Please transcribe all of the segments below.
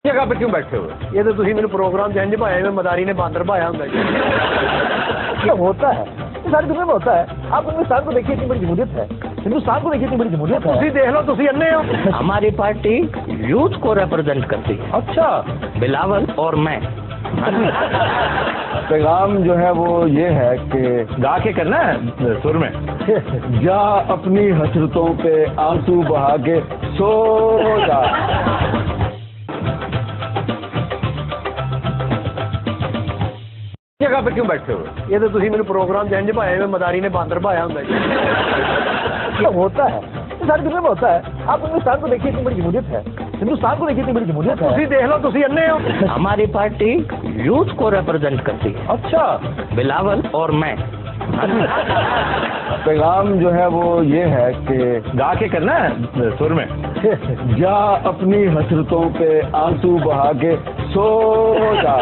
جگہ پہ کیوں بیٹھے ہوئے؟ یہ تو تھی میرے پروگرام جنج بھایا میں مداری نے باندر بھایا ہوں ہوتا ہے ساری دنیا میں ہوتا ہے. آپ ہندوستان کو دیکھیے اتنی بڑی جمہوریت ہے, ہندوستان کو دیکھیے اتنی بڑی جمہوریت ہے. تسی دیکھ لو تسی انے ہو. ہماری پارٹی یوتھ کو ریپرزینٹ کرتی ہے. اچھا بلاول اور میں. پیغام جو ہے وہ یہ ہے کہ گا کے کرنا ہے سر میں. جا اپنی حسرتوں پہ آنسو بہا کے سو جا. جگہ پہ کیوں بیٹھے ہوئے؟ یہ تو تھی میرے پروگرام جنج بھایا میں مداری نے باندر بھایا ہوں ہوتا ہے ساری دنیا میں ہوتا ہے. آپ ہندوستان کو دیکھیے اتنی بڑی جمہوریت ہے, ہندوستان کو دیکھیے اتنی بڑی جمہوریت ہے. تسی دیکھ لو تسی انے ہو. ہماری پارٹی یوتھ کو ریپرزینٹ کرتی ہے. اچھا بلاول اور میں. پیغام جو ہے وہ یہ ہے کہ گا کے کرنا ہے سر میں. جا اپنی حسرتوں پہ آنسو بہا کے سو جا.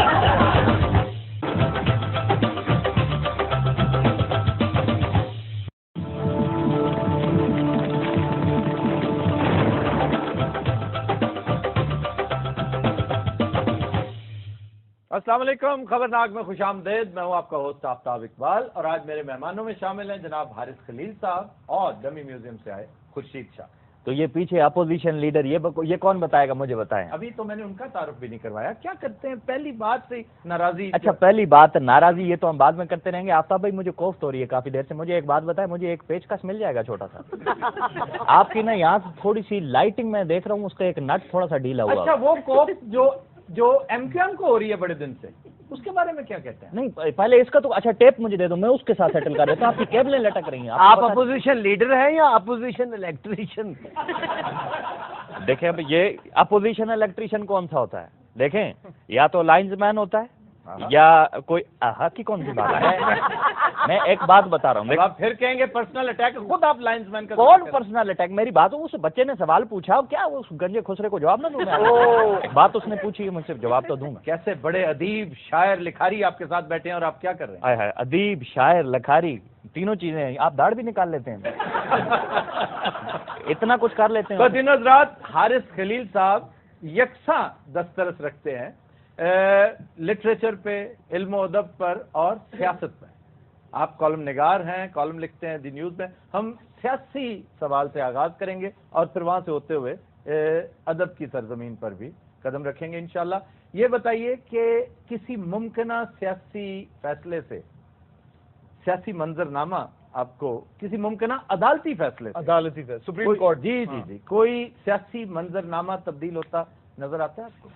السلام علیکم. خبرناک میں خوش آمدید. میں ہوں آپ کا ہوسٹ آفتاب اقبال, اور آج میرے مہمانوں میں شامل ہیں جناب حارث خلیل صاحب اور ڈمی میوزیم سے آئے خورشید شاہ. تو یہ پیچھے اپوزیشن لیڈر یہ کون بتائے گا, مجھے بتائیں. ابھی تو میں نے ان کا تعارف بھی نہیں کروایا. کیا کرتے ہیں پہلی بات سے ناراضی؟ اچھا پہلی بات ناراضی, یہ تو ہم بعد میں کرتے رہیں گے. آفتاب بھائی مجھے کوفت ہو رہی ہے کافی دیر سے. مجھے ایک بات بتائیں, مجھے ایک پیچ کش مل جائے گا چھوٹا سا. آپ کی نا یہاں سے تھوڑی سی لائٹنگ میں دیکھ رہا ہوں, اس کا ایک نٹ تھوڑا سا ڈھیلا ہوا. اچھا وہ کوفت جو ایم کیو ایم کو ہو رہی ہے بڑے دن سے, اس کے بارے میں کیا کہتے ہیں؟ نہیں پہلے اس کا تو اچھا ٹیپ مجھے دے دو, میں اس کے ساتھ سیٹل کر دیتا ہوں. آپ کی کیبلیں لٹک رہی ہیں. آپ اپوزیشن لیڈر ہیں یا اپوزیشن الیکٹریشین؟ دیکھیں اب یہ اپوزیشن الیکٹریشین کون سا ہوتا ہے؟ دیکھیں یا تو لائنز مین ہوتا ہے یا کوئی حق کی کون سی بات ہے. میں ایک بات بتا رہا ہوں, آپ پھر کہیں گے پرسنل اٹیک. خود آپ لائنز مین کا کون پرسنل اٹیک؟ میری بات, اس بچے نے سوال پوچھا, کیا اس گنجے خسرے کو جواب نہ دوں میں؟ بات اس نے پوچھی, مجھ سے جواب تو دوں گا. کیسے بڑے ادیب شاعر لکھاری آپ کے ساتھ بیٹھے ہیں اور آپ کیا کر رہے ہیں؟ ادیب شاعر لکھاری تینوں چیزیں ہیں. آپ داڑھ بھی نکال لیتے ہیں, اتنا کچھ کر لیتے ہیں. تو دن رات حارث خلیل صاحب یکساں دسترس رکھتے ہیں لٹریچر پہ, علم و ادب پر اور سیاست پہ. آپ کالم نگار ہیں, کالم لکھتے ہیں دی نیوز میں. ہم سیاسی سوال سے آغاز کریں گے اور پھر وہاں سے ہوتے ہوئے ادب کی سرزمین پر بھی قدم رکھیں گے انشاءاللہ. یہ بتائیے کہ کسی ممکنہ سیاسی فیصلے سے, سیاسی منظرنامہ آپ کو کسی ممکنہ عدالتی فیصلے سے, سپریم کورٹ, جی کوئی سیاسی منظرنامہ تبدیل ہوتا نظر آتا ہے آپ کو؟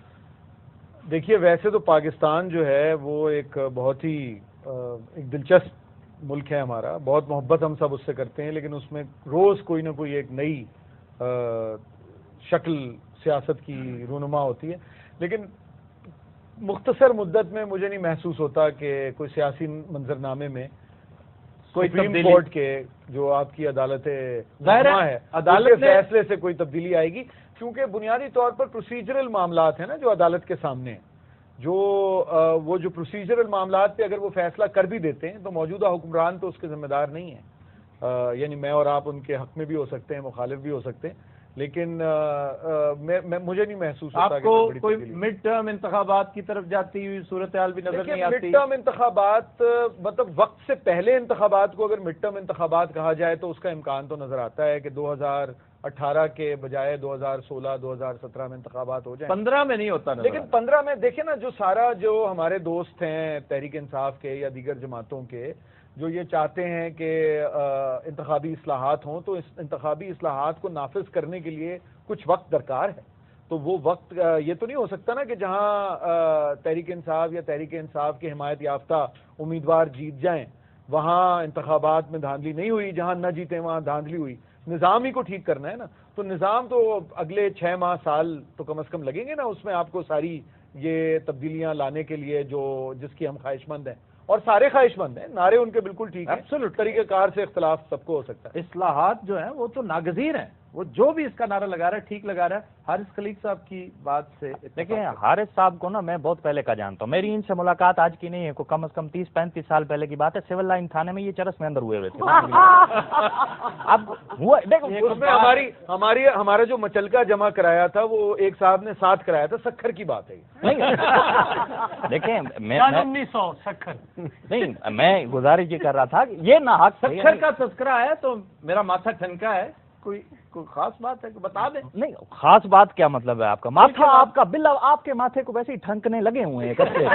دیکھیے ویسے تو پاکستان جو ہے وہ ایک بہت ہی ایک دلچسپ ملک ہے ہمارا, بہت محبت ہم سب اس سے کرتے ہیں, لیکن اس میں روز کوئی نہ کوئی ایک نئی شکل سیاست کی رونما ہوتی ہے. لیکن مختصر مدت میں مجھے نہیں محسوس ہوتا کہ کوئی سیاسی منظرنامے میں کوئی سپریم کورٹ کے جو آپ کی عدالت ہے عدالت کے فیصلے سے کوئی تبدیلی آئے گی, کیونکہ بنیادی طور پر پروسیجرل معاملات ہیں نا جو عدالت کے سامنے ہیں. وہ جو پروسیجرل معاملات پہ اگر وہ فیصلہ کر بھی دیتے ہیں تو موجودہ حکمران تو اس کے ذمہ دار نہیں ہیں. یعنی میں اور آپ ان کے حق میں بھی ہو سکتے ہیں, مخالف بھی ہو سکتے ہیں, لیکن مجھے نہیں محسوس ہوتا آپ کو کوئی مڈ ٹرم انتخابات کی طرف جاتی ہوئی صورتحال بھی نظر نہیں آتی؟ مڈ ٹرم انتخابات مطلب وقت سے پہلے انتخابات کو اگر مڈ ٹرم انتخابات کہا جائے تو اس کا امکان تو نظر آتا ہے کہ 2018 کے بجائے 2016 2017 میں انتخابات ہو جائیں. 15 میں نہیں ہوتا نظر. لیکن 15 میں دیکھیں نا, جو ہمارے دوست ہیں تحریک انصاف کے یا دیگر جماعتوں کے, جو یہ چاہتے ہیں کہ انتخابی اصلاحات ہوں, تو اس انتخابی اصلاحات کو نافذ کرنے کے لیے کچھ وقت درکار ہے. تو وہ وقت یہ تو نہیں ہو سکتا نا کہ جہاں تحریک انصاف یا تحریک انصاف کے حمایت یافتہ امیدوار جیت جائیں وہاں انتخابات میں دھاندلی نہیں ہوئی, جہاں نہ جیتے وہاں دھاندلی ہوئی. نظام ہی کو ٹھیک کرنا ہے نا, تو نظام تو اگلے 6 ماہ سال تو کم از کم لگیں گے نا, اس میں آپ کو ساری یہ تبدیلیاں لانے کے لیے جس کی ہم خواہش مند ہیں, اور سارے خواہش مند ہیں, نعرے ان کے بالکل ٹھیک ہیں, طریقہ کار سے اختلاف سب کو ہو سکتا ہے. اصلاحات جو ہیں وہ تو ناگزیر ہیں, وہ جو بھی اس کا نعرہ لگا رہا ہے ٹھیک لگا رہا ہے. حارث خلیل صاحب کی بات سے دیکھیں حارث صاحب کو نا میں بہت پہلے کا جانتا ہوں, میری ان سے ملاقات آج کی نہیں ہے, کوئی کم از کم 30-35 سال پہلے کی بات ہے. سول لائن تھانے میں یہ چرس میں اندر ہوئے تھے. اب ہوا دیکھو اس میں ہمارا جو مچلکا جمع کرایا تھا وہ ایک صاحب نے ساتھ کرایا تھا, سکھر کی بات ہے. دیکھیں میں گزارش یہ کر رہا تھا کہ یہ نہ حق سکھر کا تذکرہ ہے تو میرا ماتھا ٹھنکا ہے, کوئی خاص بات ہے کہ بتا دیں. نہیں خاص بات کیا مطلب ہے آپ کا؟ ماتھا آپ کا بلا آپ کے ماتھے کو ویسے ہی ٹھنکنے لگے ہوئے ہیں, کب سے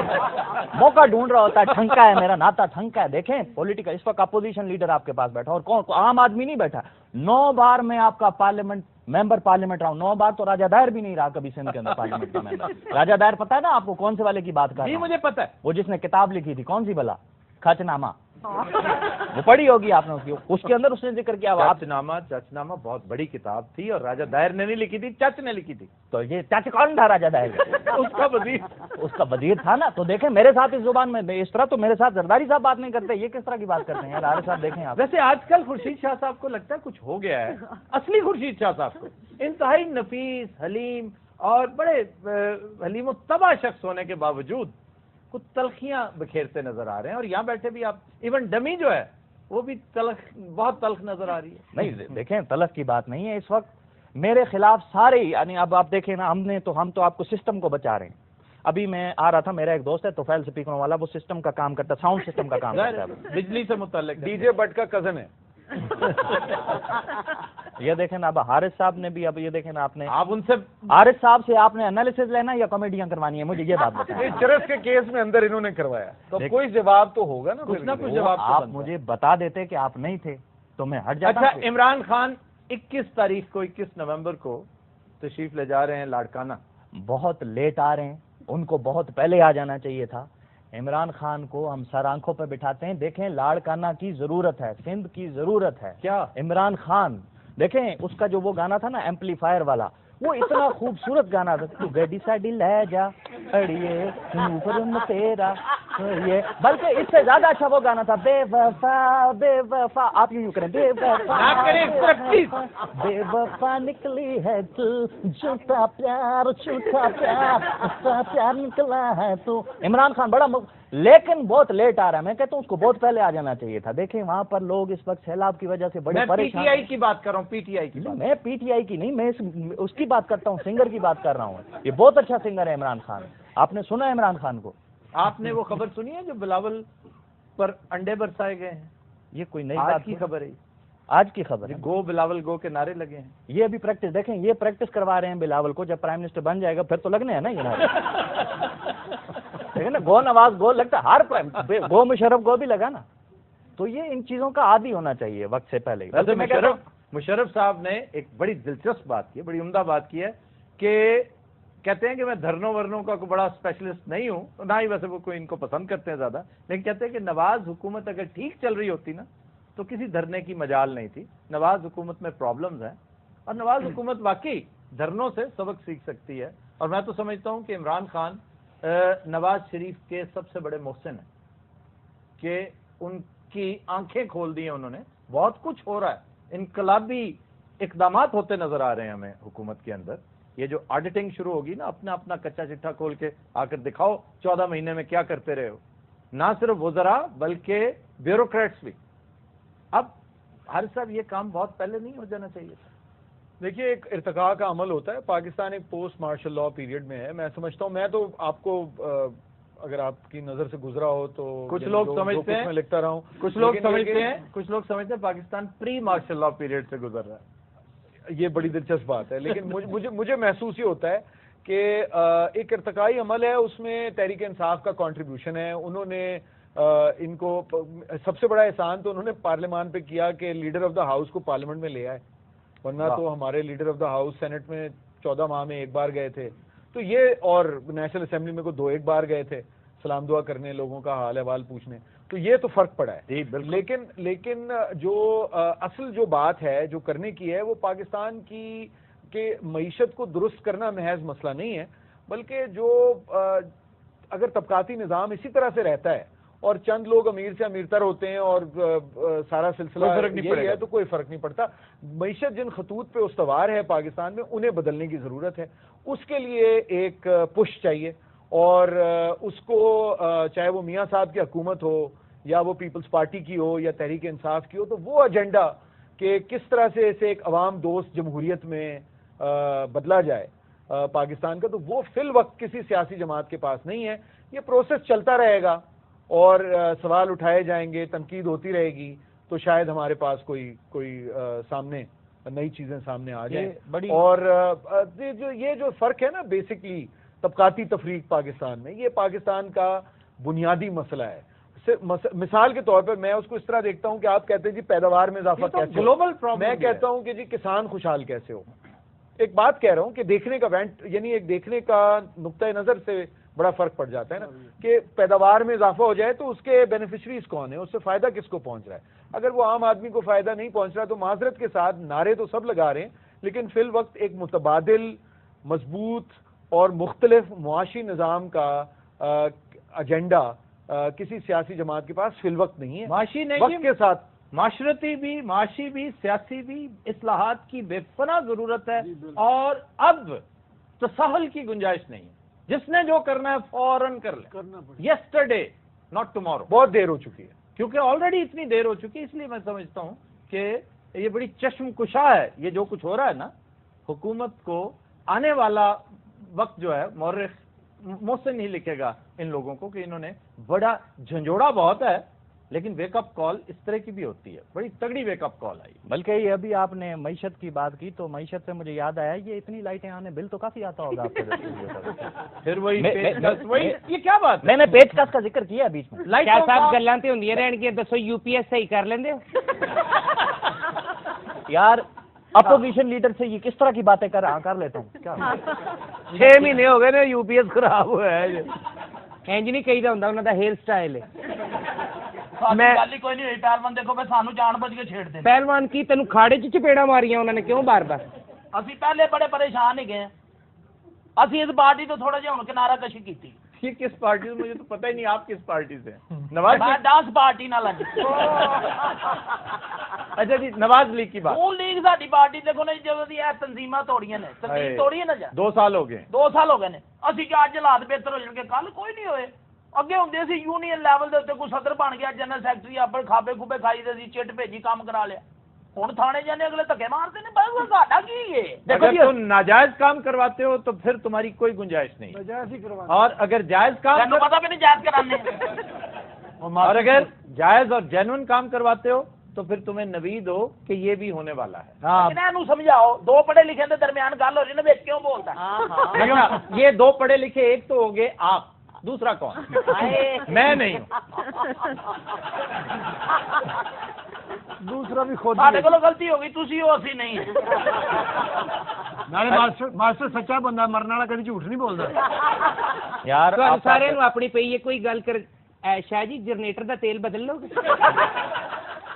موقع ڈھونڈ رہا ہوتا ہے, ٹھنکا ہے میرا ناتا ٹھنکا ہے. دیکھیں پولیٹیکل اس وقت اپوزیشن لیڈر آپ کے پاس بیٹھا, اور کون عام آدمی نہیں بیٹھا. 9 بار میں آپ کا پارلیمنٹ ممبر پارلیمنٹ رہا ہوں, 9 بار تو راجہ دائر بھی نہیں رہا کبھی سندھ کے اندر پارلیمنٹ کا ممبر. راجہ دائر پتا ہے نا آپ کو کون سے والے کی بات کر رہا ہوں؟ مجھے پتا ہے, وہ جس نے کتاب لکھی تھی, کون سی بلا, کھچ نامہ, وہ پڑھی ہوگی آپ نے, اس کے اندر اس نے ذکر کیا چچ نامہ بہت بڑی کتاب تھی, اور راجہ دائر نے نہیں لکھی تھی, چچ نے لکھی تھی. تو یہ چچ کون تھا راجہ دائر؟ اس کا وزیر تھا نا. تو دیکھیں میرے ساتھ اس زبان میں اس طرح تو میرے ساتھ زرداری صاحب بات نہیں کرتے, یہ کس طرح کی بات کرتے ہیں یار صاحب؟ دیکھیں آپ ویسے آج کل خورشید شاہ صاحب کو لگتا ہے کچھ ہو گیا ہے. اصلی خورشید شاہ صاحب کو انتہائی نفیس, حلیم اور بڑے حلیم و طبع شخص ہونے کے باوجود کچھ تلخیاں بکھیرتے نظر آ رہے ہیں, اور یہاں بیٹھے بھی آپ ایون ڈمی جو ہے وہ بھی تلخ, بہت تلخ نظر آ رہی ہے. نہیں دیکھیں تلخ کی بات نہیں ہے. اس وقت میرے خلاف سارے, یعنی اب آپ دیکھیں نا, ہم تو آپ کو سسٹم کو بچا رہے ہیں. ابھی میں آ رہا تھا, میرا ایک دوست ہے توفیل سپیکروں والا, وہ سسٹم کا کام کرتا ہے, ساؤنڈ سسٹم کا کام کرتا ہے, بجلی سے متعلق. ڈی جے بٹ کا کزن ہے. یہ دیکھیں نا اب حارث صاحب نے بھی, اب یہ دیکھیں نا آپ ان سے حارث صاحب سے آپ نے انالیسز لینا یا کامیڈیاں کروانی ہے, مجھے یہ بات بتائیں. چرس کے کیس میں اندر انہوں نے کروایا تو کوئی جواب تو ہوگا نا, کچھ نہ کچھ جواب. آپ مجھے بتا دیتے کہ آپ نہیں تھے تو میں ہٹ جاتا. اچھا, عمران خان 21 تاریخ کو 21 نومبر کو تشریف لے جا رہے ہیں لاڑکانہ. بہت لیٹ آ رہے ہیں, ان کو بہت پہلے آ جانا چاہیے تھا. عمران خان کو ہم سر آنکھوں پہ بٹھاتے ہیں. دیکھیں لاڑکانہ کی ضرورت ہے, سندھ کی ضرورت ہے. کیا عمران خان دیکھیں اس کا جو وہ گانا تھا نا ایمپلیفائر والا, وہ اتنا خوبصورت گانا تھا. تو گڈی ساڈی لے جا اڑیے تیرا, یہ بلکہ اس سے زیادہ اچھا وہ گانا تھا بے وفا بے وفا. آپ یوں کریں بے وفا بے وفا نکلی ہے تو, جھوٹا پیار نکلا ہے تو. عمران خان بڑا لیکن بہت لیٹ آ رہا ہے. میں کہتا ہوں اس کو بہت پہلے آ جانا چاہیے تھا. دیکھیں وہاں پر لوگ اس وقت سیلاب کی وجہ سے بڑے پریشان. میں پی ٹی آئی کی بات کر رہا ہوں, پی ٹی آئی کی. میں پی ٹی آئی کی نہیں, میں اس کی بات کرتا ہوں, سنگر کی بات کر رہا ہوں. یہ بہت اچھا سنگر ہے عمران خان. آپ نے سنا ہے عمران خان کو؟ آپ نے وہ خبر سنی ہے جو بلاول پر انڈے برسائے گئے ہیں؟ یہ کوئی نئی بات کی خبر ہے, آج کی خبر ہے. گو بلاول گو کے نعرے لگے ہیں. یہ ابھی پریکٹس, دیکھیں یہ پریکٹس کروا رہے ہیں بلاول کو. جب پرائم منسٹر بن جائے گا پھر تو لگنے ہیں نا یہ نعرے. دیکھیں نا, گو نواز گو لگتا ہے, ہر گو مشرف گو بھی لگا نا. تو یہ ان چیزوں کا عادی ہونا چاہیے وقت سے پہلے. مشرف صاحب نے ایک بڑی دلچسپ بات کی, بڑی عمدہ بات کی ہے کہ کہتے ہیں کہ میں دھرنوں ورنوں کا کوئی بڑا اسپیشلسٹ نہیں ہوں, نہ ہی ویسے وہ کوئی ان کو پسند کرتے ہیں زیادہ, لیکن کہتے ہیں کہ نواز حکومت اگر ٹھیک چل رہی ہوتی نا تو کسی دھرنے کی مجال نہیں تھی. نواز حکومت میں پرابلمز ہیں, اور نواز حکومت واقعی دھرنوں سے سبق سیکھ سکتی ہے. اور میں تو سمجھتا ہوں کہ عمران خان نواز شریف کے سب سے بڑے محسن ہیں کہ ان کی آنکھیں کھول دی ہیں انہوں نے. بہت کچھ ہو رہا ہے, انقلابی اقدامات ہوتے نظر آ رہے ہیں ہمیں حکومت کے اندر. یہ جو آڈیٹنگ شروع ہوگی نا, اپنا اپنا کچا چٹھا کھول کے آ کر دکھاؤ 14 مہینے میں کیا کرتے رہے ہو. نہ صرف وزراء بلکہ بیوروکریٹس بھی. اب حارث صاحب یہ کام بہت پہلے نہیں ہو جانا چاہیے تھا. دیکھیے ایک ارتقاء کا عمل ہوتا ہے. پاکستان ایک پوسٹ مارشل لا پیریڈ میں ہے. میں سمجھتا ہوں, میں تو آپ کو اگر آپ کی نظر سے گزرا ہو تو کچھ لوگ سمجھتے ہیں, میں لکھتا رہا ہوں, کچھ لوگ سمجھتے ہیں پاکستان پری مارشل لا پیریڈ سے گزر رہا ہے. یہ بڑی دلچسپ بات ہے, لیکن مجھے محسوس یہ ہوتا ہے کہ ایک ارتقائی عمل ہے, اس میں تحریک انصاف کا کنٹریبیوشن ہے. انہوں نے ان کو سب سے بڑا احسان تو انہوں نے پارلیمان پہ کیا کہ لیڈر آف دا ہاؤس کو پارلیمنٹ میں لے آئے, ورنہ تو ہمارے leader of the house senate میں 14 ماہ میں ایک بار گئے تھے, تو یہ اور نیشنل اسمبلی میں کو 2-1 بار گئے تھے سلام دعا کرنے, لوگوں کا حال احوال پوچھنے. تو یہ تو فرق پڑا ہے. لیکن جو اصل جو بات ہے جو کرنے کی ہے وہ پاکستان کی کہ معیشت کو درست کرنا محض مسئلہ نہیں ہے, بلکہ جو اگر طبقاتی نظام اسی طرح سے رہتا ہے اور چند لوگ امیر سے امیر تر ہوتے ہیں اور سارا سلسلہ یہی ہے تو کوئی فرق نہیں پڑتا. معیشت جن خطوط پہ استوار ہے پاکستان میں انہیں بدلنے کی ضرورت ہے. اس کے لیے ایک پش چاہیے اور اس کو چاہے وہ میاں صاحب کی حکومت ہو یا وہ پیپلز پارٹی کی ہو یا تحریک انصاف کی ہو, تو وہ ایجنڈا کہ کس طرح سے اسے ایک عوام دوست جمہوریت میں بدلا جائے پاکستان کا, تو وہ فی الوقت کسی سیاسی جماعت کے پاس نہیں ہے. یہ پروسیس چلتا رہے گا اور سوال اٹھائے جائیں گے, تنقید ہوتی رہے گی, تو شاید ہمارے پاس کوئی سامنے نئی چیزیں سامنے آ جائیں. اور یہ جو فرق ہے نا بیسکلی طبقاتی تفریق پاکستان میں, یہ پاکستان کا بنیادی مسئلہ ہے. مثال کے طور پر میں اس کو اس طرح دیکھتا ہوں کہ آپ کہتے ہیں جی پیداوار میں اضافہ کیسے گلوبل پرابلم, میں کہتا ہوں کہ جی کسان خوشحال کیسے ہو. ایک بات کہہ رہا ہوں کہ دیکھنے کا وینٹ یعنی ایک دیکھنے کا نقطۂ نظر سے بڑا فرق پڑ جاتا ہے نا, کہ پیداوار میں اضافہ ہو جائے تو اس کے بینیفیشریز کون ہیں, اس سے فائدہ کس کو پہنچ رہا ہے. اگر وہ عام آدمی کو فائدہ نہیں پہنچ رہا تو معذرت کے ساتھ نعرے تو سب لگا رہے ہیں, لیکن فی الوقت ایک متبادل مضبوط اور مختلف معاشی نظام کا ایجنڈا کسی سیاسی جماعت کے پاس فی الوقت نہیں ہے. معاشی نہیں, وقت کے ساتھ معاشرتی بھی, معاشی بھی, سیاسی بھی اصلاحات کی بے پناہ ضرورت ہے, اور اب تساہل کی گنجائش نہیں ہے. جس نے جو کرنا ہے فوراً کر لے, یسٹرڈے ناٹ ٹمارو. بہت دیر ہو چکی ہے کیونکہ آلریڈی اتنی دیر ہو چکی ہے. اس لیے میں سمجھتا ہوں کہ یہ بڑی چشم کشا ہے یہ جو کچھ ہو رہا ہے نا. حکومت کو آنے والا وقت جو ہے مورخ محسن نہیں لکھے گا ان لوگوں کو کہ انہوں نے بڑا جھنجھوڑا بہت ہے, لیکن ویک اپ کال اس طرح کی بھی ہوتی ہے, بڑی تگڑی ویک اپ کال آئی. بلکہ یہ ابھی آپ نے معیشت کی بات کی تو معیشت سے مجھے یاد آیا یہ اتنی لائٹیں آنے بل تو کافی آتا ہوگا آپ کے. پھر وہی یہ کیا بات ہے, میں نے پیچ کس کا ذکر کیا بیچ میں. کیا صاحب گلانتے ہوندی رہن گے, دسو یو پی ایس صحیح کر لیندے یار اپوزیشن لیڈر سے یہ کس طرح کی باتیں کر لیتا ہوں کیا 6 مہینے ہو گئے نا یو پی ایس خراب ہوا ہے. انج نہیں کہیدا ہوندا انہاں دا ہیئر سٹائل ہے. میں کوئی نہیں ہوئی پہلوان دیکھو میں سانو جان بچ کے چھیڑ دیں. پہلوان کی تینوں کھاڑے چ چپیڑا ماریاں انہوں نے کیوں بار بار؟ اسی پہلے بڑے پریشان ہی گئے, اسی اس پارٹی تو تھوڑا جہا ہن کنارہ کشی کیتی. یہ کس پارٹی سے, مجھے تو پتہ ہی نہیں آپ کس پارٹی سے ہیں. نواز میں 10 پارٹی نہ لگ. اچھا جی, نواز لیگ کی بات. نون لیگ ساڈی پارٹی دیکھو نا جو دی ہے تنظیماں توڑیاں نے, تنظیم توڑی ہے نا جا 2 سال ہو گئے. 2 سال ہو گئے نے. اسی کہ اج حالات بہتر ہو جان گے, کل کوئی نہیں ہوئے. اگے ہوندے سی یونین لیول دے اوتے کوئی صدر بن گیا, جنرل سیکرٹری اپنے کھابے کھوبے کھائی دے سی, چٹ بھیجی کام کرا لیا. ہن تھانے جانے اگلے دھکے مارتے نے. بھائی وہ ساڈا کی ہے؟ اگر تم ناجائز کام کرواتے ہو تو پھر تمہاری کوئی گنجائش نہیں, اور اگر جائز کام تینوں پتہ بھی نہیں جائز کرانے, اور اگر جائز اور جینون کام کرواتے ہو تو پھر تمہیں نوید ہو کہ یہ بھی ہونے والا ہے. انہاں سمجھاؤ, 2 پڑھے لکھے دے درمیان گل ہو رہی نا, وچ کیوں بولتا ہے؟ یہ 2 پڑھے لکھے, ایک تو ہو گئے آپ, دوسرا کون؟ میں نہیں ہوں. دوسرا بھی خود ساڈے کولوں غلطی ہو گئی, تسی ہو اسی نہیں. ماسٹر سچا بندہ مرنے والا کبھی جھوٹ نہیں بولتا. یار سارے نو اپنی پئی ہے, کوئی گل کر شاہ جی جنریٹر دا تیل بدل لو گے.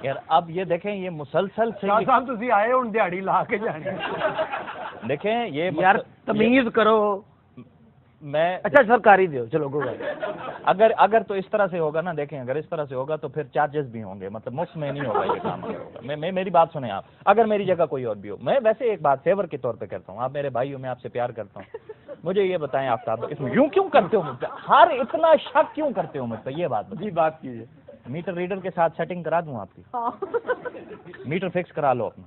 یار اب یہ دیکھیں یہ مسلسل سے شاہ صاحب تسی آئے ہوں دیہڑی لا کے جانے. دیکھیں یہ یار تمیز کرو. میں اچھا سرکاری دیو چلو گو. اگر تو اس طرح سے ہوگا نا, دیکھیں اگر اس طرح سے ہوگا تو پھر چارجز بھی ہوں گے, مطلب مفت میں نہیں ہوگا یہ کام ہوگا. میں میری بات سنیں آپ, اگر میری جگہ کوئی اور بھی ہو, میں ویسے ایک بات فیور کے طور پہ کرتا ہوں, آپ میرے بھائی ہو, میں آپ سے پیار کرتا ہوں, مجھے یہ بتائیں آفتاب اس میں یوں کیوں کرتے ہو مجھ پہ, ہر اتنا شک کیوں کرتے ہو مجھ پہ, یہ بات جی بات کیجیے. میٹر ریڈر کے ساتھ سیٹنگ کرا دوں آپ کی, میٹر فکس کرا لو اپنا,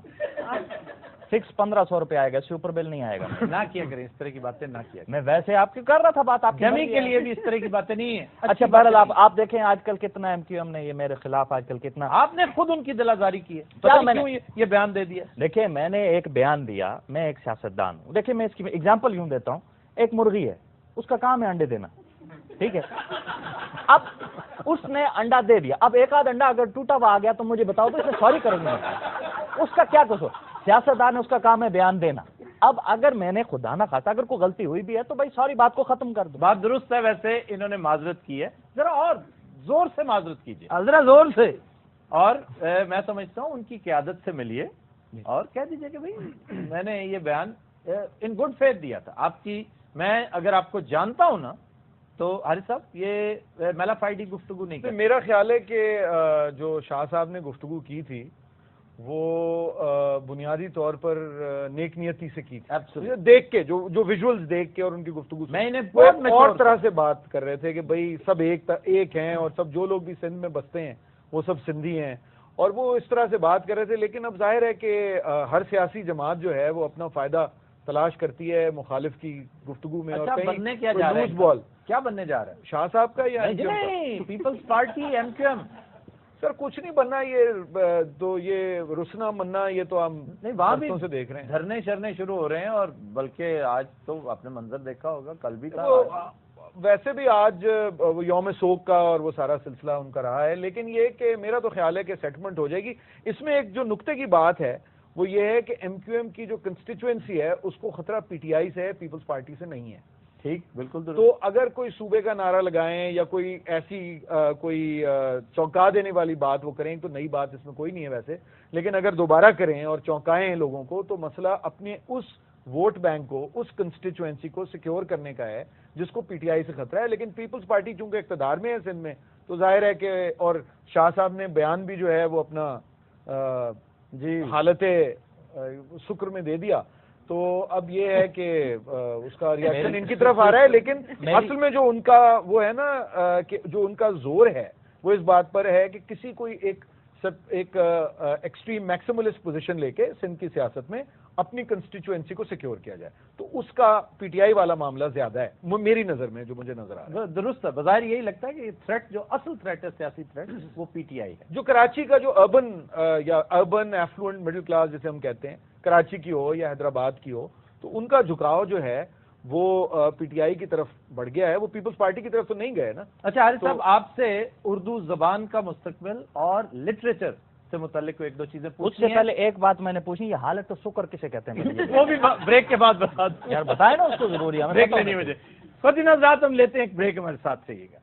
فکس 1500 روپے آئے گا, سپر بل نہیں آئے گا. نہ کیا کریں اس طرح کی باتیں, نہ کیا. میں ویسے آپ کی کر رہا تھا بات, آپ جمی کے لیے بھی اس طرح کی باتیں نہیں ہیں. اچھا بہرحال آپ دیکھیں آج کل کتنا ایم کیو ایم نے یہ میرے خلاف آج کل کتنا, آپ نے خود ان کی دلازاری کی ہے, کیوں یہ بیان دے دیا. دیکھیں میں نے ایک بیان دیا, میں ایک سیاستدان ہوں. دیکھیں میں اس کی ایگزامپل یوں دیتا ہوں, ایک مرغی ہے, اس کا کام ہے انڈے دینا, ٹھیک ہے. اب اس نے انڈا دے دیا, اب ایک آدھ انڈا اگر ٹوٹا ہوا آ گیا تو مجھے بتاؤ تو اس نے سوری کریں گے, اس کا کیا قصور؟ سیاستدان اس کا کام ہے بیان دینا. اب اگر میں نے خدا نہ خاصا اگر کوئی غلطی ہوئی بھی ہے تو بھائی ساری بات کو ختم کر دو. بات درست ہے, ویسے انہوں نے معذرت کی ہے, ذرا اور زور سے معذرت کیجیے, ذرا زور سے. اور میں سمجھتا ہوں ان کی قیادت سے ملیے اور کہہ دیجیے کہ بھائی میں نے یہ بیان ان گڈ فیتھ دیا تھا آپ کی. میں اگر آپ کو جانتا ہوں نا تو حارث صاحب یہ میلا فائڈی گفتگو نہیں کرتے. میرا خیال ہے کہ جو شاہ صاحب نے گفتگو کی تھی وہ بنیادی طور پر نیک نیتی سے کی تھی, دیکھ کے جو ویژولز دیکھ کے اور ان کی گفتگو میں انہیں بہت اور طرح سے بات کر رہے تھے کہ بھائی سب ایک ہیں اور سب جو لوگ بھی سندھ میں بستے ہیں وہ سب سندھی ہیں, اور وہ اس طرح سے بات کر رہے تھے. لیکن اب ظاہر ہے کہ ہر سیاسی جماعت جو ہے وہ اپنا فائدہ تلاش کرتی ہے مخالف کی گفتگو میں. اچھا, اور بننے کیا جا رہا ہے, کیا بننے جا رہا ہے شاہ صاحب کا یا Peoples Party M Q M? Sir کچھ نہیں بننا, یہ تو یہ رسنا مننا یہ تو ہم نہیں, وہاں بھی سے دیکھ رہے ہیں دھرنے شرنے شروع ہو رہے ہیں, اور بلکہ آج تو آپ نے منظر دیکھا ہوگا, کل بھی تھا. ویسے بھی آج یوم سوگ کا اور وہ سارا سلسلہ ان کا رہا ہے, لیکن یہ کہ میرا تو خیال ہے کہ سیٹلمنٹ ہو جائے گی. اس میں ایک جو نقطے کی بات ہے وہ یہ ہے کہ ایم کیو ایم کی جو کنسٹیچوئنسی ہے اس کو خطرہ پی ٹی آئی سے ہے, پیپلز پارٹی سے نہیں ہے. ٹھیک, بالکل. تو اگر کوئی صوبے کا نعرہ لگائیں یا کوئی ایسی کوئی چونکا دینے والی بات وہ کریں تو نئی بات اس میں کوئی نہیں ہے ویسے, لیکن اگر دوبارہ کریں اور چونکائیں لوگوں کو تو مسئلہ اپنے اس ووٹ بینک کو, اس کنسٹیچوئنسی کو سیکیور کرنے کا ہے جس کو پی ٹی آئی سے خطرہ ہے. لیکن پیپلز پارٹی چونکہ اقتدار میں ہے سندھ میں, تو ظاہر ہے کہ, اور شاہ صاحب نے بیان بھی جو ہے وہ اپنا حالت شکر میں دے دیا, تو اب یہ ہے کہ اس کا ریاکشن ان کی طرف آ رہا ہے. لیکن اصل میں جو ان کا وہ ہے نا کہ جو ان کا زور ہے وہ اس بات پر ہے کہ کسی کوئی ایک ایکسٹریم میکسیملسٹ پوزیشن لے کے سندھ کی سیاست میں اپنی کنسٹیچوئنسی کو سیکیور کیا جائے, تو اس کا پی ٹی آئی والا معاملہ زیادہ ہے میری نظر میں, جو مجھے نظر آ رہا ہے. درست ہے, بظاہر یہی لگتا ہے کہ تھریٹ, جو اصل تھریٹ ہے, سیاسی تھریٹ, وہ پی ٹی آئی ہے. جو کراچی کا جو اربن ایفلوئنٹ مڈل کلاس جسے ہم کہتے ہیں, کراچی کی ہو یا حیدرآباد کی ہو, تو ان کا جھکاؤ جو ہے وہ پی ٹی آئی کی طرف بڑھ گیا ہے, وہ پیپلز پارٹی کی طرف تو نہیں گئے نا. اچھا حارث صاحب, آپ سے اردو زبان کا مستقبل اور لٹریچر سے متعلق ایک دو چیزیں اس سے پہلے ایک بات میں نے پوچھی, یہ حالت تو شکر کسے کہتے ہیں؟ وہ بھی بریک کے بعد بتا دیں یار, بتائیں نا اس کو, ضروری ہے بریک لینی مجھے. خواتین حضرات, ہم لیتے ہیں ایک بریک, ہمارے ساتھ رہیے گا.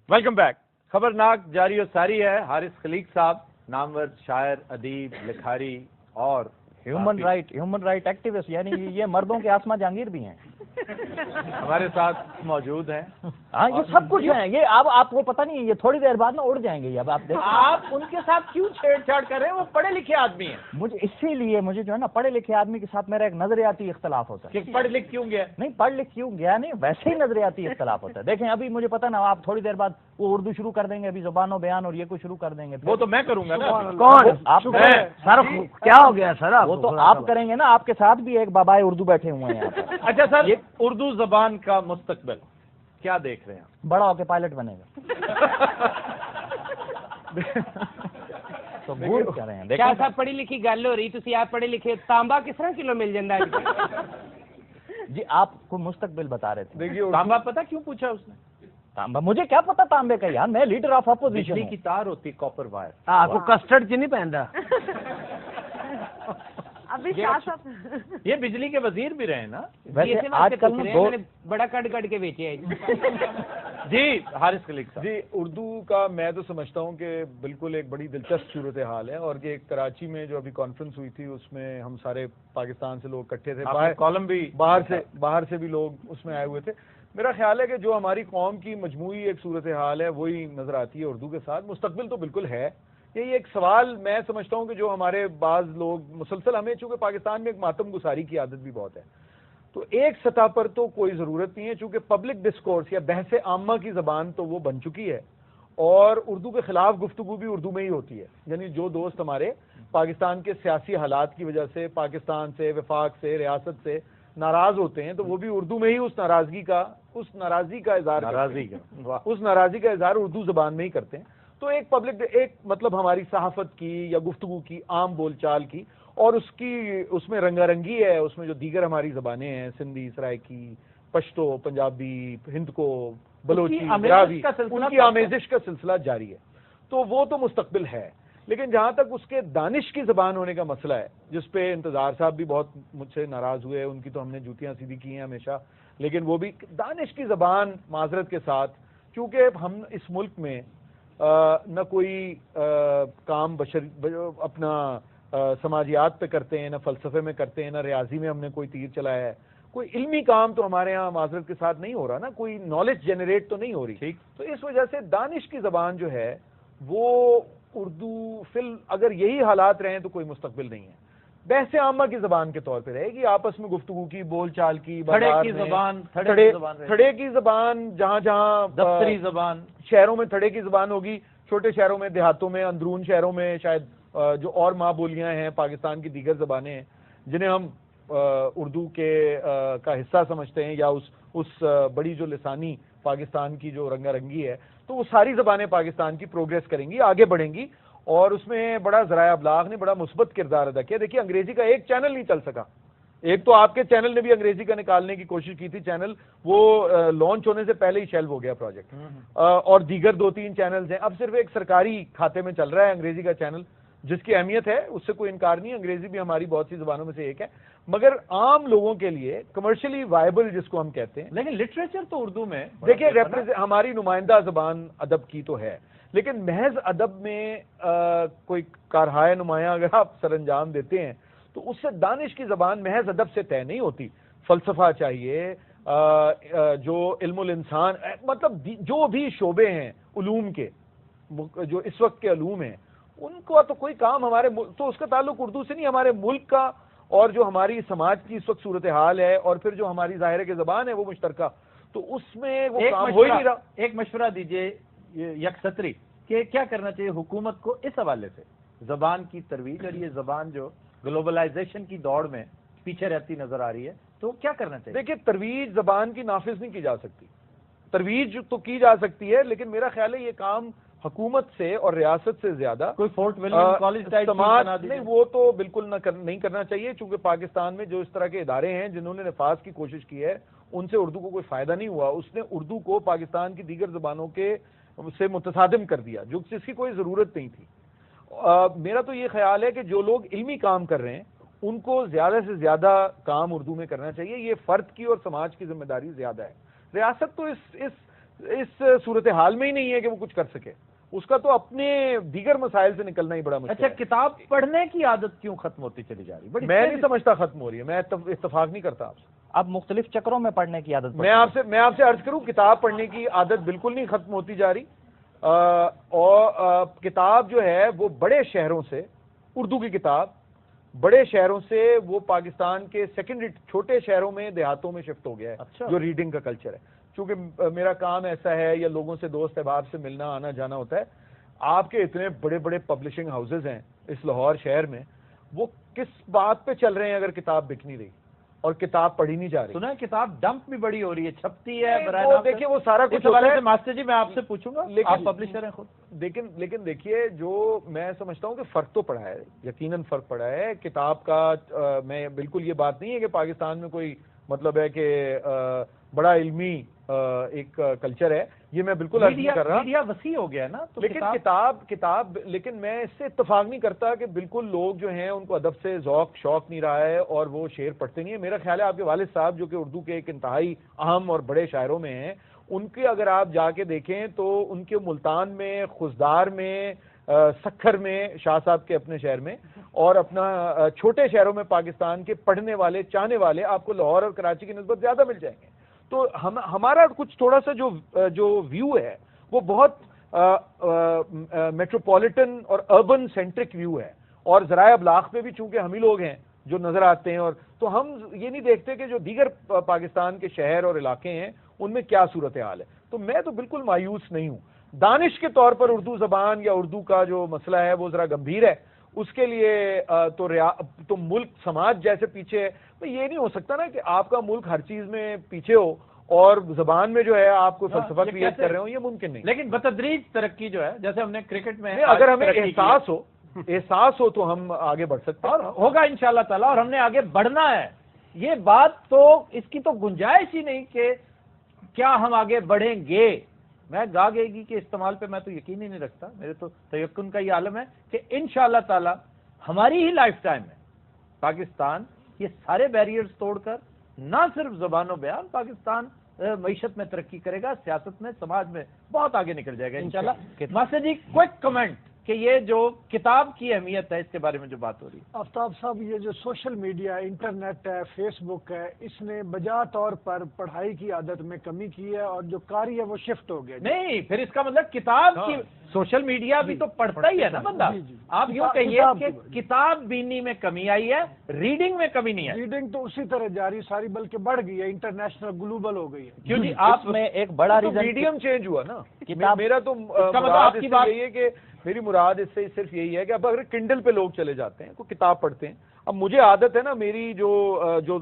Welcome back. خبرناک جاری و ساری ہے. حارث خلیق صاحب نامور شاعر, ادیب, لکھاری اور ہیومن رائٹ ایکٹیوسٹ, یعنی یہ مردوں کے آسما جہانگیر بھی ہیں, ہمارے ساتھ موجود ہیں. ہاں, یہ سب کچھ ہیں. یہ اب آپ کو پتہ نہیں ہے, یہ تھوڑی دیر بعد نا اڑ جائیں گے. اب آپ دیکھیں, آپ ان کے ساتھ کیوں چھیڑ چھاڑ کر رہے ہیں؟ وہ پڑھے لکھے آدمی ہیں. مجھے اسی لیے مجھے جو ہے نا پڑھے لکھے آدمی کے ساتھ میرا ایک نظریاتی اختلاف ہوتا ہے. کہ پڑھ لکھ کیوں گیا؟ نہیں, پڑھ لکھ کیوں گیا نہیں, ویسے ہی نظریاتی اختلاف ہوتا ہے. دیکھیں ابھی مجھے پتہ نا, آپ تھوڑی دیر بعد وہ اردو شروع کر دیں گے, ابھی زبان و بیان اور یہ کو شروع کر دیں گے. وہ تو میں کروں گا نا. کون آپ سر, کیا ہو گیا سر؟ وہ تو آپ کریں گے نا, آپ کے ساتھ بھی ایک بابائے اردو بیٹھے ہوئے ہیں. اچھا سر, اردو زبان کا مستقبل کیا دیکھ رہے ہیں؟ بڑا ہو کے پائلٹ بنے گا. تو بھول کر رہے ہیں. کیا صاحب پڑھی لکھی گل ہو رہی, تھی آپ پڑھے لکھے, تانبا کس طرح کلو مل جاتا ہے؟ جی آپ کو مستقبل بتا رہے تھے. دیکھیے تانبا پتا کیوں پوچھا اس نے؟ تانبا مجھے کیا پتا تانبے کا, یار میں لیڈر آف اپوزیشن. بجلی کی تار ہوتی, کاپر وائر. آپ کو کسٹرڈ چ نہیں پہنتا. ابھی شاہ صاحب یہ بجلی کے وزیر بھی رہے نا. ویسے آج کل بڑا کٹ کے بیچے. جی حارث خلیق صاحب. جی, اردو کا میں تو سمجھتا ہوں کہ بالکل ایک بڑی دلچسپ صورتحال ہے, اور یہ کراچی میں جو ابھی کانفرنس ہوئی تھی اس میں ہم سارے پاکستان سے لوگ اکٹھے تھے, کالم بھی باہر سے بھی لوگ اس میں آئے ہوئے تھے. میرا خیال ہے کہ جو ہماری قوم کی مجموعی ایک صورتحال ہے وہی نظر آتی ہے اردو کے ساتھ. مستقبل تو بالکل ہے. یہی ایک سوال میں سمجھتا ہوں کہ جو ہمارے بعض لوگ مسلسل, ہمیں چونکہ پاکستان میں ایک ماتم گساری کی عادت بھی بہت ہے, تو ایک سطح پر تو کوئی ضرورت نہیں ہے, چونکہ پبلک ڈسکورس یا بحث عامہ کی زبان تو وہ بن چکی ہے, اور اردو کے خلاف گفتگو بھی اردو میں ہی ہوتی ہے. یعنی جو دوست ہمارے پاکستان کے سیاسی حالات کی وجہ سے, پاکستان سے, وفاق سے, ریاست سے ناراض ہوتے ہیں, تو وہ بھی اردو میں ہی اس ناراضگی کا اظہار اردو زبان میں ہی کرتے ہیں. تو ایک پبلک, ایک مطلب ہماری صحافت کی یا گفتگو کی, عام بول چال کی, اور اس میں رنگا رنگی ہے, اس میں جو دیگر ہماری زبانیں ہیں, سندھی, سرائکی, پشتو, پنجابی, ہند کو, بلوچی, دراوی, ان کی آمیزش کا سلسلہ جاری ہے. تو وہ تو مستقبل ہے. لیکن جہاں تک اس کے دانش کی زبان ہونے کا مسئلہ ہے, جس پہ انتظار صاحب بھی بہت مجھ سے ناراض ہوئے, ان کی تو ہم نے جوتیاں سیدھی کی ہیں ہمیشہ, لیکن وہ بھی دانش کی زبان معذرت کے ساتھ, کیونکہ ہم اس ملک میں نہ کوئی کام اپنا سماجیات پہ کرتے ہیں، نہ فلسفے میں کرتے ہیں، نہ ریاضی میں ہم نے کوئی تیر چلایا ہے. کوئی علمی کام تو ہمارے ہاں معذرت کے ساتھ نہیں ہو رہا نا، کوئی نالج جنریٹ تو نہیں ہو رہی. ٹھیک. تو اس وجہ سے دانش کی زبان جو ہے وہ اردو اگر یہی حالات رہیں تو کوئی مستقبل نہیں ہے. بحث عامہ کی زبان کے طور پہ رہے گی، آپس میں گفتگو کی، بول چال کی، بازار میں تھڑے کی زبان، جہاں جہاں دفتری زبان، شہروں میں تھڑے کی زبان ہوگی، چھوٹے شہروں میں، دیہاتوں میں، اندرون شہروں میں شاید جو اور ماں بولیاں ہیں پاکستان کی دیگر زبانیں ہیں جنہیں ہم اردو کا حصہ سمجھتے ہیں، یا اس بڑی جو لسانی پاکستان کی جو رنگا رنگی ہے، تو وہ ساری زبانیں پاکستان کی پروگریس کریں گی، آگے بڑھیں گی. اور اس میں بڑا ذرائع ابلاغ نے بڑا مثبت کردار ادا کیا. دیکھیے انگریزی کا ایک چینل نہیں چل سکا، ایک تو آپ کے چینل نے بھی انگریزی کا نکالنے کی کوشش کی تھی چینل، وہ لانچ ہونے سے پہلے ہی شیلو ہو گیا پروجیکٹ. اور دیگر 2-3 چینلز ہیں، اب صرف ایک سرکاری کھاتے میں چل رہا ہے انگریزی کا چینل، جس کی اہمیت ہے، اس سے کوئی انکار نہیں. انگریزی بھی ہماری بہت سی زبانوں میں سے ایک ہے، مگر عام لوگوں کے لیے کمرشلی وائبل جس کو ہم کہتے ہیں. لیکن لٹریچر تو اردو میں دیکھیے ہماری نمائندہ زبان ادب کی تو ہے، لیکن محض ادب میں کوئی کارہائے نمایاں اگر آپ سر انجام دیتے ہیں تو اس سے دانش کی زبان محض ادب سے طے نہیں ہوتی. فلسفہ چاہیے، جو علم الانسان، مطلب جو بھی شعبے ہیں علوم کے، جو اس وقت کے علوم ہیں، ان کو تو کوئی کام ہمارے تو اس کا تعلق اردو سے نہیں، ہمارے ملک کا اور جو ہماری سماج کی اس وقت صورتحال ہے، اور پھر جو ہماری ظاہر کی زبان ہے وہ مشترکہ، تو اس میں وہ کام ہو ہی نہیں رہا. ایک مشورہ دیجئے یک سطری کہ کیا کرنا چاہیے حکومت کو اس حوالے سے زبان کی ترویج، اور یہ زبان جو گلوبلائزیشن کی دوڑ میں پیچھے رہتی نظر آ رہی ہے، تو کیا کرنا چاہیے؟ دیکھیے ترویج زبان کی نافذ نہیں کی جا سکتی، ترویج تو کی جا سکتی ہے، لیکن میرا خیال ہے یہ کام حکومت سے اور ریاست سے زیادہ کوئی فورٹ ولیم کالج ٹائپ نہیں، وہ تو بالکل نہیں کرنا چاہیے، چونکہ پاکستان میں جو اس طرح کے ادارے ہیں جنہوں نے نفاذ کی کوشش کی ہے ان سے اردو کو کوئی فائدہ نہیں ہوا. اس نے اردو کو پاکستان کی دیگر زبانوں کے سے متصادم کر دیا، جس کی کوئی ضرورت نہیں تھی. میرا تو یہ خیال ہے کہ جو لوگ علمی کام کر رہے ہیں ان کو زیادہ سے زیادہ کام اردو میں کرنا چاہیے. یہ فرد کی اور سماج کی ذمہ داری زیادہ ہے. ریاست تو اس صورتحال میں ہی نہیں ہے کہ وہ کچھ کر سکے، اس کا تو اپنے دیگر مسائل سے نکلنا ہی بڑا مشکل ہے. اچھا، کتاب پڑھنے کی عادت کیوں ختم ہوتی چلی جا رہی؟ میں نہیں سمجھتا ختم ہو رہی ہے، میں اتفاق نہیں کرتا آپ سے. اب مختلف چکروں میں پڑھنے کی عادت میں آپ سے عرض کروں، کتاب پڑھنے کی عادت بالکل نہیں ختم ہوتی جا رہی. اور کتاب جو ہے وہ بڑے شہروں سے، اردو کی کتاب بڑے شہروں سے وہ پاکستان کے سیکنڈری چھوٹے شہروں میں، دیہاتوں میں شفٹ ہو گیا ہے، جو ریڈنگ کا کلچر ہے. چونکہ میرا کام ایسا ہے، یا لوگوں سے دوست احباب سے ملنا آنا جانا ہوتا ہے. آپ کے اتنے بڑے بڑے پبلشنگ ہاؤسز ہیں اس لاہور شہر میں، وہ کس بات پہ چل رہے ہیں اگر کتاب بک نہیں رہی اور کتاب پڑھی نہیں جا رہی؟ سنا ہے کتاب ڈمپ بھی بڑی ہو رہی ہے، چھپتی ہے. دیکھیے وہ سارا کچھ ماسٹر جی میں آپ سے پوچھوں گا، آپ پبلشر ہیں خود. لیکن دیکھیے، جو میں سمجھتا ہوں کہ فرق تو پڑا ہے، یقیناً فرق پڑا ہے کتاب کا. میں بالکل یہ بات نہیں ہے کہ پاکستان میں کوئی مطلب ہے کہ بڑا علمی ایک کلچر ہے، یہ میں بالکل عرض نہیں کر رہا. میڈیا وسیع ہو گیا نا، تو لیکن کتاب لیکن میں اس سے اتفاق نہیں کرتا کہ بالکل لوگ جو ہیں ان کو ادب سے شوق نہیں رہا ہے اور وہ شعر پڑھتے نہیں ہیں. میرا خیال ہے آپ کے والد صاحب جو کہ اردو کے ایک انتہائی اہم اور بڑے شاعروں میں ہیں، ان کے اگر آپ جا کے دیکھیں تو ان کے ملتان میں، خزدار میں، سکھر میں، شاہ صاحب کے اپنے شہر میں، اور اپنا چھوٹے شہروں میں پاکستان کے پڑھنے والے چاہنے والے آپ کو لاہور اور کراچی کی نسبت زیادہ مل جائیں گے. تو ہمارا کچھ تھوڑا سا جو ویو ہے وہ بہت میٹروپولیٹن اور اربن سینٹرک ویو ہے، اور ذرائع ابلاغ پہ بھی چونکہ ہم ہی لوگ ہیں جو نظر آتے ہیں، اور تو ہم یہ نہیں دیکھتے کہ جو دیگر پاکستان کے شہر اور علاقے ہیں ان میں کیا صورتحال ہے. تو میں تو بالکل مایوس نہیں ہوں. دانش کے طور پر اردو زبان یا اردو کا جو مسئلہ ہے وہ ذرا گمبھیر ہے، اس کے لیے تو ملک سماج جیسے پیچھے ہے. یہ نہیں ہو سکتا نا کہ آپ کا ملک ہر چیز میں پیچھے ہو اور زبان میں جو ہے آپ کو فلسفہ کریٹ کر رہے ہوں، یہ ممکن نہیں. لیکن بتدریج ترقی جو ہے، جیسے ہم نے کرکٹ میں اگر ہمیں احساس ہو تو ہم آگے بڑھ سکتے ہیں، اور ہوگا انشاءاللہ تعالی، اور ہم نے آگے بڑھنا ہے. یہ بات تو اس کی تو گنجائش ہی نہیں کہ کیا ہم آگے بڑھیں گے. میں گا گے گی کے استعمال پہ میں تو یقین ہی نہیں رکھتا. میرے تو تیقن کا یہ عالم ہے کہ انشاءاللہ تعالی ہماری ہی لائف ٹائم میں پاکستان یہ سارے بیریئرز توڑ کر نہ صرف زبان و بیان، پاکستان معیشت میں ترقی کرے گا، سیاست میں، سماج میں بہت آگے نکل جائے گا انشاءاللہ. ماسٹر جی کوئک کمنٹ کہ یہ جو کتاب کی اہمیت ہے اس کے بارے میں جو بات ہو رہی ہے؟ آفتاب صاحب، یہ جو سوشل میڈیا ہے، انٹرنیٹ ہے، فیس بک ہے، اس نے بجا طور پر پڑھائی کی عادت میں کمی کی ہے اور جو قاری ہے وہ شفٹ ہو گیا. نہیں، پھر اس کا مطلب کتاب کی، سوشل میڈیا بھی تو پڑھتا ہی ہے نا بندہ. آپ یوں کہیے کہ کتاب بینی میں کمی آئی ہے، ریڈنگ میں کمی نہیں آئی. ریڈنگ تو اسی طرح جاری ساری بلکہ بڑھ گئی ہے، انٹرنیشنل گلوبل ہو گئی ہے. کیوں جی؟ آپ میں ایک بڑا ریزن میڈیم چینج ہوا نا. کتاب میرا تو مراد اس سے یہی ہے کہ میری مراد اس سے صرف یہی ہے کہ اب اگر کنڈل پہ لوگ چلے جاتے ہیں، کوئی کتاب پڑھتے ہیں. اب مجھے عادت ہے نا، میری جو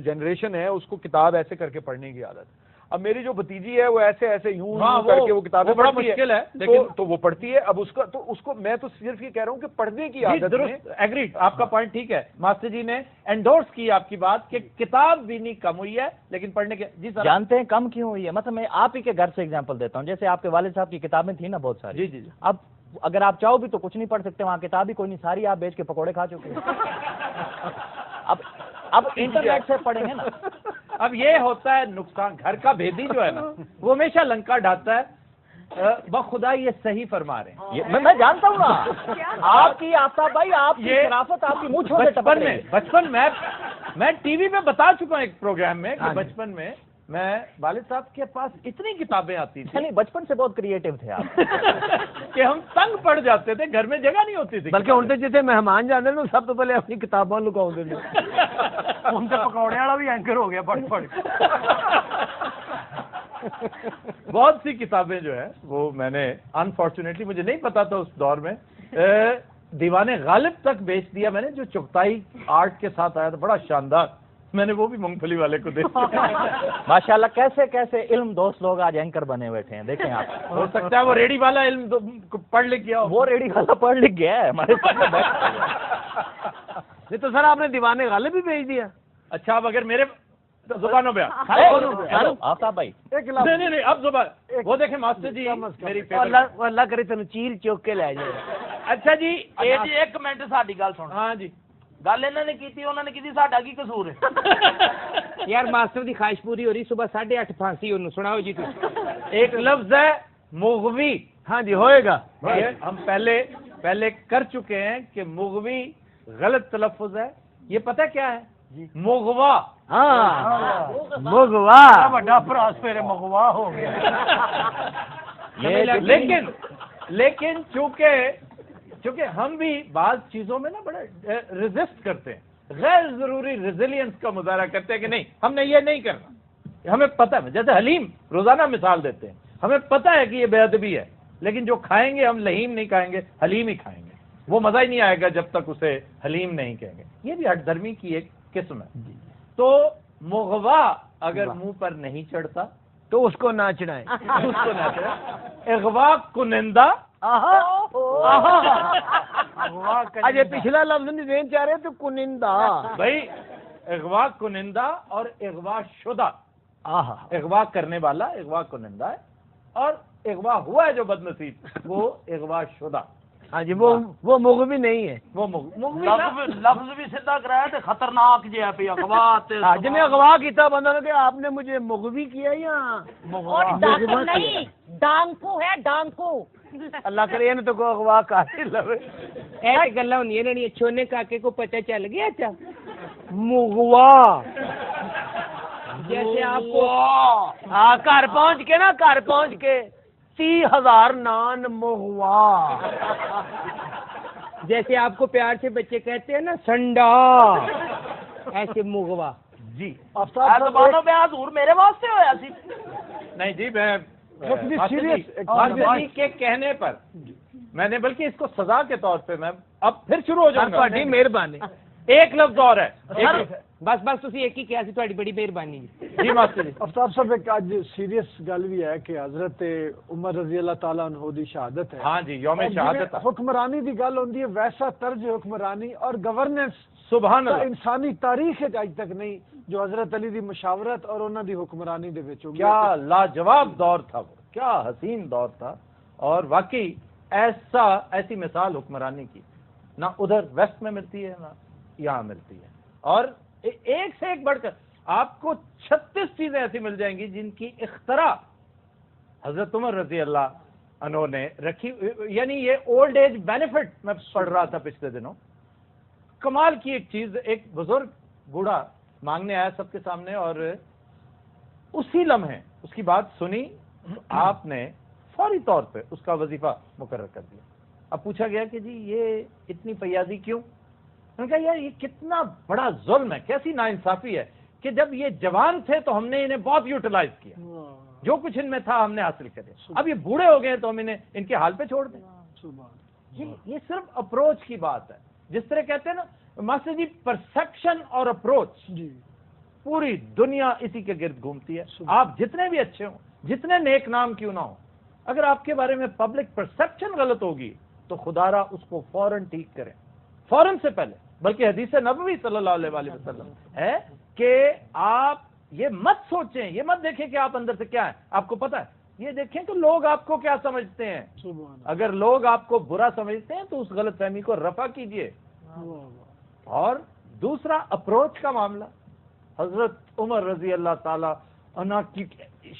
جنریشن ہے اس کو کتاب ایسے کر کے پڑھنے کی عادت ہے. اب میری جو بھتیجی ہے وہ ایسے یوں کر کے وہ کتابیں بڑا پڑھتی مشکل ہے، لیکن تو وہ پڑھتی ہے. اب اس کو میں تو صرف یہ کہہ رہا ہوں کہ پڑھنے کی عادت میں ایگریڈ، آپ کا پوائنٹ ٹھیک ہے. ماسٹر جی نے انڈورس کی آپ کی بات کہ کتاب بینی کم ہوئی ہے لیکن پڑھنے کے. جی سر، جانتے ہیں کم کیوں ہوئی ہے؟ مطلب میں آپ ہی کے گھر سے ایگزامپل دیتا ہوں. جیسے آپ کے والد صاحب کی کتابیں تھیں نا بہت ساری. جی. اب اگر آپ چاہو بھی تو کچھ نہیں پڑھ سکتے، وہاں کتاب ہی کوئی نہیں، ساری آپ بیچ کے پکوڑے کھا چکے ہیں. اب انٹرنیٹ سے پڑھیں گے نا. اب یہ ہوتا ہے نقصان. گھر کا بھیدی جو ہے نا وہ ہمیشہ لنکا ڈالتا ہے. بخدا یہ صحیح فرما رہے ہیں. میں جانتا ہوں نا آپ کی آفتاب بھائی، آپ کی شرافت آپ کی مونچھوں سے ٹپک رہی ہے. بچپن میں ٹی وی پہ بتا چکا ہوں ایک پروگرام میں کہ بچپن میں والد صاحب کے پاس اتنی کتابیں آتی تھیں. نہیں، بچپن سے بہت کریٹو تھے آپ کہ ہم تنگ پڑ جاتے تھے، گھر میں جگہ نہیں ہوتی تھی. بلکہ ان سے جتنے مہمان جانے نا سب تو پہلے اپنی کتاباں لکاؤ دے. ان سے پکوڑے والا بھی اینکر ہو گیا پڑھ بہت سی کتابیں جو ہے وہ میں نے انفارچونیٹلی، مجھے نہیں پتا تھا اس دور میں، دیوان غالب تک بیچ دیا میں نے، جو چغتائی آرٹ کے ساتھ آیا تھا، بڑا شاندار. میں نے وہ بھی مونگ پھلی والے کو دے دیا. ماشاءاللہ کیسے کیسے علم دوست لوگ آج اینکر بنے بیٹھے ہیں. دیکھیں آپ، ہو سکتا ہے وہ ریڈی والا علم پڑھ لکھ گیا. وہ ریڈی والا پڑھ لکھ گیا ہے ہمارے سامنے بیٹھا. نہیں تو سر آپ نے دیوان غالب بھی بھیج دیا. اچھا، اب اگر میرے زبانوں پہ آفتاب بھائی نہیں اب زبان وہ دیکھیں ماسٹر جی میری اللہ کرے تینوں چیل چوک کے لے جائے. اچھا جی ایک منٹ ساڈی گل سن. ہاں جی، گل انہوں نے کی، انہوں نے کی، ساڈا کی قصور ہے؟ یار ماسٹر دی خواہش پوری ہو رہی، صبح 8:30 پھانسی انہوں سناؤ جی. ایک لفظ ہے مغوی. ہاں جی ہوئے گا. ہم پہلے کر چکے ہیں کہ مغوی غلط تلفظ ہے. یہ پتہ کیا ہے؟ مغوا. ہاں مغوا بڑا پراسپر مغوا ہو گیا. لیکن چونکہ ہم بھی بعض چیزوں میں نا بڑا ریزسٹ کرتے ہیں، غیر ضروری ریزیلینس کا مظاہرہ کرتے ہیں کہ نہیں ہم نے یہ نہیں کرنا. ہمیں پتہ ہے، جیسے حلیم روزانہ مثال دیتے ہیں، ہمیں پتہ ہے کہ یہ بے ادبی ہے، لیکن جو کھائیں گے ہم لہیم نہیں کھائیں گے، حلیم ہی کھائیں گے. وہ مزہ ہی نہیں آئے گا جب تک اسے حلیم نہیں کہیں گے. یہ بھی ہٹ دھرمی کی ایک قسم ہے. تو مغوا اگر منہ پر نہیں چڑھتا تو اس کو نہ چڑھائیں. اغوا کنندہ. اجے پچھلا لفظ نہیں دین چاہ رہے تو کنندہ. بھائی اغوا کنندہ اور اغوا شدہ. اغوا کرنے والا اغوا کنندہ ہے، اور اغوا ہوا ہے جو بد نصیب وہ اغوا شدہ. ہاں جی وہ مغوی نہیں ہے. وہ لفظ بھی سیدھا کرایا تے خطرناک جی ہے پی اغوا تے جنہیں اغوا کیتا بندہ نے کہ آپ نے مجھے مغوی کیا یا ڈانکو نہیں، ڈانکو ہے ڈانکو. اللہ کرے نے تو کو اغوا کر لوے. ایسے گلا ہونی نے چھونے کاکے کو پتہ چل گیا. اچھا مغوا جیسے آپ کو ہاں گھر پہنچ کے 30,000 نان مغوا. جیسے آپ کو پیار سے بچے کہتے ہیں نا سنڈا، ایسے مغوا. جی زبانوں پہ حضور میرے واسطے ہویا سی. نہیں جی، میں کے کہنے پر میں نے، بلکہ اس کو سزا کے طور پہ میں اب پھر شروع ہو جاؤں گا. تھوڑی مہربانی. ایک لفظ اور ہے. بس تسی ایک ہی کیا سی، تھوڑی بڑی مہربانی. جی ماسٹر جی. آفتاب صاحب ایک آج سیریس گل بھی ہے کہ حضرت عمر رضی اللہ تعالیٰ عنہ دی شہادت ہے. ہاں جی، یوم شہادت. حکمرانی دی گل ہوندی ہے، ویسا طرز حکمرانی اور گورننس سبحان اللہ انسانی تاریخ اج تک نہیں جو حضرت علی دی مشاورت اور انہاں دی حکمرانی دے وچ ہوگی. کیا لاجواب دور تھا وہ، کیا حسین دور تھا. اور واقعی ایسی مثال حکمرانی کی نہ ادھر ویسٹ میں ملتی ہے نہ یہاں ملتی ہے. اور ایک سے ایک بڑھ کر آپ کو 36 چیزیں ایسی مل جائیں گی جن کی اختراع حضرت عمر رضی اللہ انہوں نے رکھی, یعنی یہ اولڈ ایج بینیفٹ میں پڑھ رہا تھا پچھلے دنوں. کمال کی ایک چیز, ایک بزرگ بوڑھا مانگنے آیا سب کے سامنے اور اسی لمحے اس کی بات سنی, آپ نے فوری طور پہ اس کا وظیفہ مقرر کر دیا. اب پوچھا گیا کہ جی یہ اتنی پیازی کیوں؟ انہوں نے کہا یار یہ کتنا بڑا ظلم ہے, کیسی ناانصافی ہے کہ جب یہ جوان تھے تو ہم نے انہیں بہت یوٹیلائز کیا, جو کچھ ان میں تھا ہم نے حاصل کرے, اب یہ بوڑھے ہو گئے ہیں تو ہم انہیں ان کے حال پہ چھوڑ دیں. یہ صرف اپروچ کی بات ہے. جس طرح کہتے ہیں نا ماسٹر جی, پرسپشن اور اپروچ, پوری دنیا اسی کے گرد گھومتی ہے. آپ جتنے بھی اچھے ہوں, جتنے نیک نام کیوں نہ ہوں, اگر آپ کے بارے میں پبلک پرسپشن غلط ہوگی تو خدا را اس کو فوراً ٹھیک کریں, فوراً سے پہلے. بلکہ حدیث نبوی صلی اللہ علیہ وآلہ وسلم ہے کہ آپ یہ مت سوچیں, یہ مت دیکھیں کہ آپ اندر سے کیا ہیں, آپ کو پتا ہے, یہ دیکھیں کہ لوگ آپ کو کیا سمجھتے ہیں. اگر لوگ آپ کو برا سمجھتے ہیں تو اس غلط فہمی کو رفع کیجئے. اور دوسرا اپروچ کا معاملہ, حضرت عمر رضی اللہ تعالی عنہ کی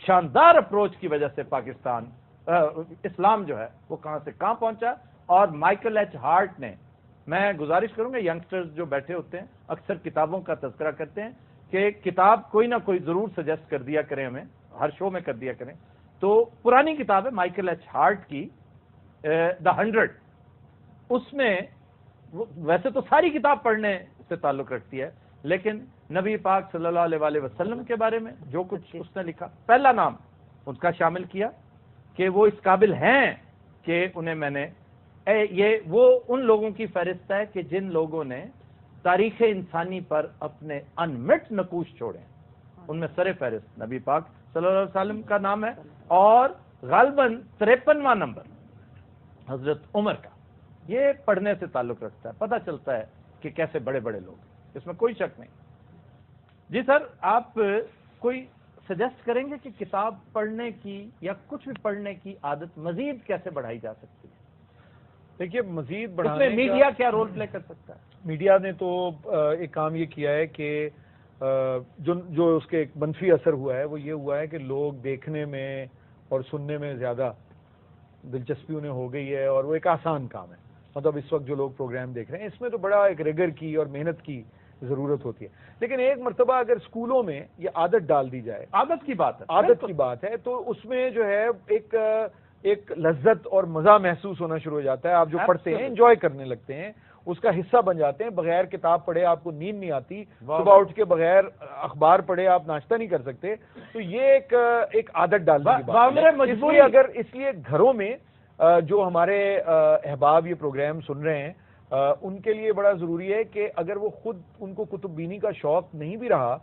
شاندار اپروچ کی وجہ سے پاکستان اسلام جو ہے وہ کہاں سے کہاں پہنچا. اور مائیکل ایچ ہارٹ نے, میں گزارش کروں گا ینگسٹرز جو بیٹھے ہوتے ہیں اکثر کتابوں کا تذکرہ کرتے ہیں کہ کتاب کوئی نہ کوئی ضرور سجیسٹ کر دیا کریں, ہمیں ہر شو میں کر دیا کریں. تو پرانی کتاب ہے مائیکل ایچ ہارٹ کی دا 100. اس میں ویسے تو ساری کتاب پڑھنے سے تعلق رکھتی ہے, لیکن نبی پاک صلی اللہ علیہ وآلہ وسلم کے بارے میں جو کچھ اس نے لکھا, پہلا نام ان کا شامل کیا کہ وہ اس قابل ہیں کہ انہیں میں نے, یہ وہ ان لوگوں کی فہرست ہے کہ جن لوگوں نے تاریخ انسانی پر اپنے انمٹ نقوش چھوڑے, ان میں سر فہرست نبی پاک صلی اللہ علیہ وسلم کا نام ہے, اور غالباً 53واں نمبر حضرت عمر کا. یہ پڑھنے سے تعلق رکھتا ہے, پتہ چلتا ہے کہ کیسے بڑے بڑے لوگ, اس میں کوئی شک نہیں. جی سر, آپ کوئی سجیسٹ کریں گے کہ کتاب پڑھنے کی یا کچھ بھی پڑھنے کی عادت مزید کیسے بڑھائی جا سکتی ہے؟ دیکھیے مزید اس بڑھانے میں میڈیا کیا رول پلے کر سکتا ہے؟ میڈیا نے تو ایک کام یہ کیا ہے کہ جو اس کے ایک منفی اثر ہوا ہے وہ یہ ہوا ہے کہ لوگ دیکھنے میں اور سننے میں زیادہ دلچسپی انہیں ہو گئی ہے, اور وہ ایک آسان کام ہے. مطلب اس وقت جو لوگ پروگرام دیکھ رہے ہیں اس میں تو بڑا ایک ریگر کی اور محنت کی ضرورت ہوتی ہے, لیکن ایک مرتبہ اگر اسکولوں میں یہ عادت ڈال دی جائے, عادت کی بات ہے, عادت کی بات ہے, تو اس میں جو ہے ایک لذت اور مزہ محسوس ہونا شروع ہو جاتا ہے. آپ جو پڑھتے ہیں انجوائے کرنے لگتے ہیں, اس کا حصہ بن جاتے ہیں. بغیر کتاب پڑھے آپ کو نیند نہیں آتی, صبح اٹھ کے بغیر اخبار پڑھے آپ ناشتہ نہیں کر سکتے. تو یہ ایک عادت ڈالنے کی بات ہے. اس لیے گھروں میں جو ہمارے احباب یہ پروگرام سن رہے ہیں ان کے لیے بڑا ضروری ہے کہ اگر وہ خود ان کو کتب بینی کا شوق نہیں بھی رہا,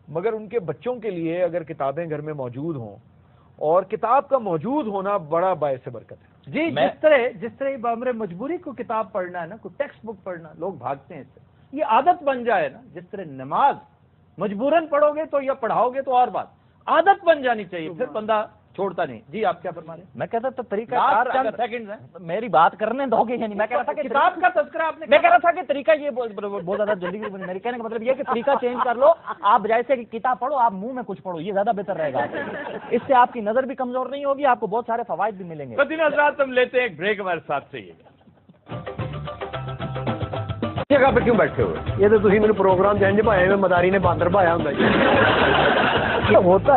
مگر ان کے بچوں کے لیے اگر کتابیں گھر میں موجود ہوں, اور کتاب کا موجود ہونا بڑا باعث برکت ہے. جی, جس طرح بامر مجبوری کو کتاب پڑھنا ہے نا, کوئی ٹیکسٹ بک پڑھنا, لوگ بھاگتے ہیں اس سے, یہ عادت بن جائے نا. جس طرح نماز مجبوراً پڑھو گے تو یا پڑھاؤ گے تو اور بات, عادت بن جانی چاہیے, پھر بندہ چھوڑتا نہیں. جی آپ کیا فرما رہے ہیں؟ میں کہتا تھا طریقہ کار, سیکنڈ ہے میری بات کرنے دو گے, یعنی میں کہہ رہا تھا کہ کتاب کا تذکرہ آپ نے, میں کہہ رہا تھا کہ طریقہ یہ بہت زیادہ جلدی, میرے کہنے کا مطلب یہ کہ طریقہ چینج کر لو. آپ بجائے سے کہ کتاب پڑھو آپ منہ میں کچھ پڑھو, یہ زیادہ بہتر رہے گا. اس سے آپ کی نظر بھی کمزور نہیں ہوگی, آپ کو بہت سارے فوائد بھی ملیں گے. قدیم حضرات, ہم لیتے ہیں ایک بریک, ہمارے ساتھ سے جگہ پہ کیوں بیٹھے ہوئے؟ یہ تو تھی میرے پروگرام جائیں بھائی میں مداری نے باندر بھایا ہوتا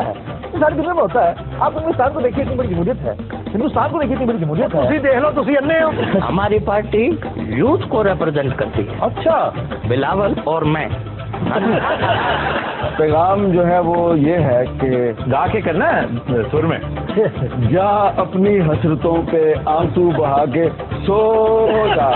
ہے, ساری دنیا میں ہوتا ہے. آپ ہندوستان کو دیکھیے اتنی بڑی جمہوریت ہے, ہندوستان کو دیکھیے اتنی بڑی جمہوریت ہے. تھی دیکھ لو, تھی انے ہو. ہماری پارٹی یوتھ کو ریپرزینٹ کرتی ہے. اچھا, بلاول اور میں. پیغام جو ہے وہ یہ ہے کہ گا کے کرنا ہے سر میں, جا اپنی حسرتوں پہ آنسو بہا کے سو جا.